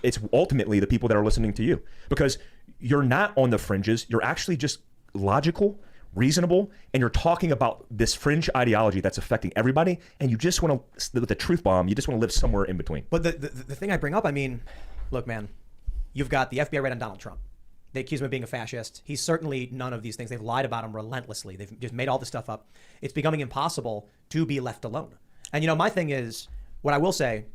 it's ultimately the people that are listening to you, because you're not on the fringes. You're actually just logical, reasonable, and you're talking about this fringe ideology that's affecting everybody, and you just want to, with the truth bomb, you just want to live somewhere in between. But the thing I bring up, I mean, look, man, you've got the FBI right on Donald Trump. They accuse him of being a fascist. He's certainly none of these things. They've lied about him relentlessly. They've just made all this stuff up. It's becoming impossible to be left alone. And, you know, my thing is, what I will say,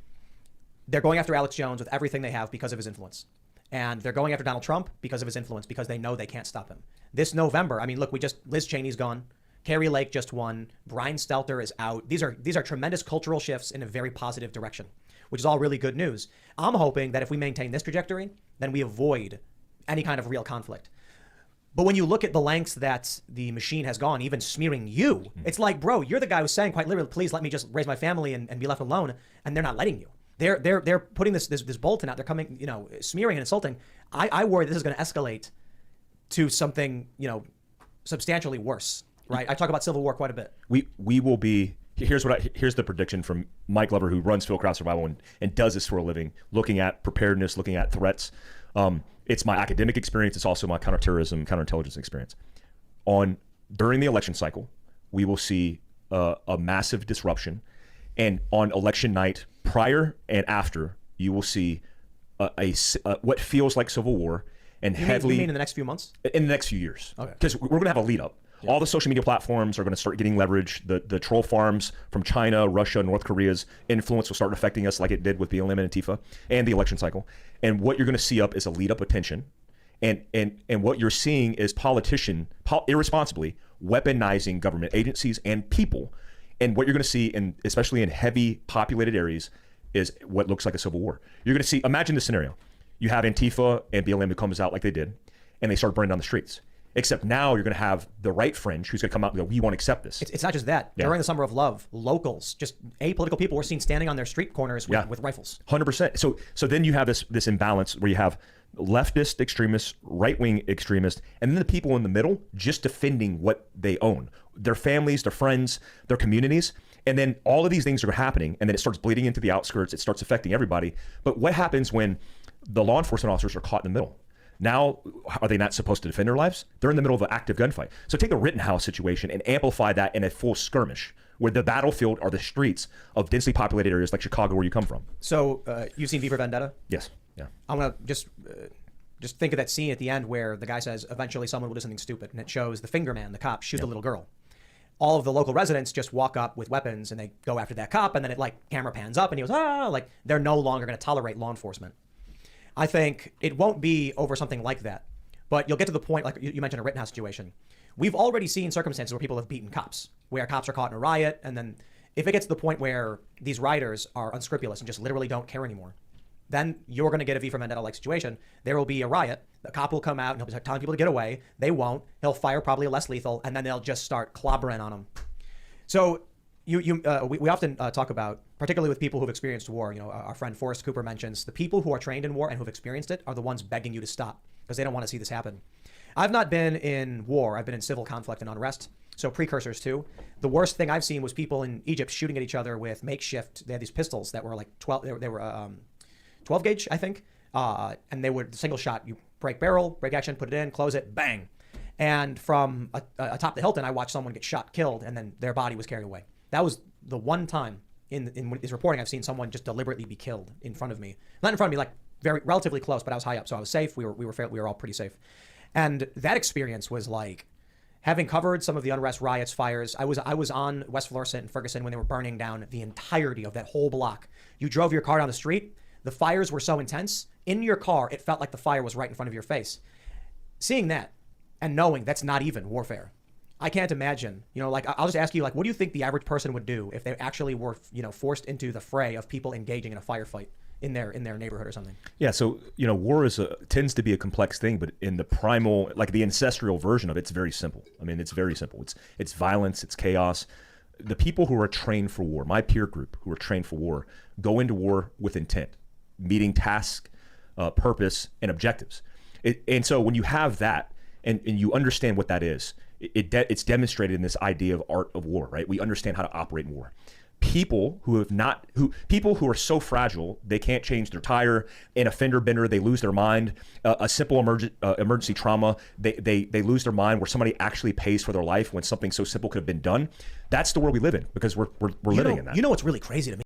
they're going after Alex Jones with everything they have because of his influence. And they're going after Donald Trump because of his influence, because they know they can't stop him. This November, I mean, look, Liz Cheney's gone. Carrie Lake just won. Brian Stelter is out. These are tremendous cultural shifts in a very positive direction, which is all really good news. I'm hoping that if we maintain this trajectory, then we avoid any kind of real conflict. But when you look at the lengths that the machine has gone, even smearing you, it's like, bro, you're the guy who's saying quite literally, please let me just raise my family and be left alone. And they're not letting you. They're putting this bulletin out. They're coming, you know, smearing and insulting. I worry this is going to escalate to something, you know, substantially worse, right? I talk about civil war quite a bit. We will be, here's the prediction from Mike Glover, who runs Field Craft Survival and does this for a living, looking at preparedness, looking at threats. It's my academic experience. It's also my counterterrorism, counterintelligence experience. During the election cycle, we will see a massive disruption. And on election night, prior and after, you will see what feels like civil war, and you heavily. You mean in the next few months? In the next few years. Okay. Because we're going to have a lead up. Yeah. All the social media platforms are going to start getting leverage. The troll farms from China, Russia, North Korea's influence will start affecting us like it did with BLM and Antifa and the election cycle. And what you're going to see up is a lead up attention. And what you're seeing is politicians irresponsibly weaponizing government agencies and people. And what you're going to see, especially in heavy populated areas, is what looks like a civil war. You're going to see, imagine this scenario. You have Antifa and BLM who comes out like they did, and they start burning down the streets. Except now you're going to have the right fringe who's going to come out and go, we won't accept this. It's not just that. Yeah. During the Summer of Love, locals, just apolitical people were seen standing on their street corners with rifles. 100%. So then you have this imbalance where you have leftist extremists, right-wing extremists, and then the people in the middle just defending what they own. Their families, their friends, their communities. And then all of these things are happening, and then it starts bleeding into the outskirts. It starts affecting everybody. But what happens when the law enforcement officers are caught in the middle? Now, are they not supposed to defend their lives? They're in the middle of an active gunfight. So take the Rittenhouse situation and amplify that in a full skirmish, where the battlefield are the streets of densely populated areas like Chicago, where you come from. So you've seen V for Vendetta? Yes. Yeah. I'm going to just think of that scene at the end where the guy says, eventually someone will do something stupid. And it shows the finger man, the cop, shoot the little girl. All of the local residents just walk up with weapons and they go after that cop. And then it like camera pans up and he goes, like they're no longer going to tolerate law enforcement. I think it won't be over something like that, but you'll get to the point, like you mentioned a Rittenhouse situation. We've already seen circumstances where people have beaten cops, where cops are caught in a riot. And then if it gets to the point where these rioters are unscrupulous and just literally don't care anymore, then you're going to get a V for Vendetta-like situation. There will be a riot. The cop will come out and he'll be telling people to get away. They won't. He'll fire probably a less lethal, and then they'll just start clobbering on them. So we often talk about, particularly with people who've experienced war, you know, our friend Forrest Cooper mentions the people who are trained in war and who've experienced it are the ones begging you to stop because they don't want to see this happen. I've not been in war. I've been in civil conflict and unrest, so precursors too. The worst thing I've seen was people in Egypt shooting at each other with makeshift. They had these pistols that were like 12. They were 12 gauge, I think, and they were single shot. You break barrel, break action, put it in, close it, bang. And from atop the Hilton, I watched someone get shot, killed, and then their body was carried away. That was the one time in this reporting I've seen someone just deliberately be killed in front of me. Not in front of me, like relatively close, but I was high up, so I was safe. We were all pretty safe. And that experience was like, having covered some of the unrest, riots, fires, I was on West Florissant and Ferguson when they were burning down the entirety of that whole block. You drove your car down the street, the fires were so intense, in your car, it felt like the fire was right in front of your face. Seeing that and knowing that's not even warfare. I can't imagine, you know, like, I'll just ask you, like, what do you think the average person would do if they actually were, you know, forced into the fray of people engaging in a firefight in their neighborhood or something? Yeah. So, you know, war tends to be a complex thing, but in the primal, like the ancestral version of it, it's very simple. I mean, it's very simple. It's violence, it's chaos. The people who are trained for war, my peer group who are trained for war, go into war with intent, meeting task, purpose, and objectives. And so when you have that and you understand what that is, it's demonstrated in this idea of art of war, right? We understand how to operate in war. people people who are so fragile they can't change their tire, in a fender bender they lose their mind, a simple emergency trauma they lose their mind, where somebody actually pays for their life when something so simple could have been done. That's the world we live in, because we're living in that. You know what's really crazy to me?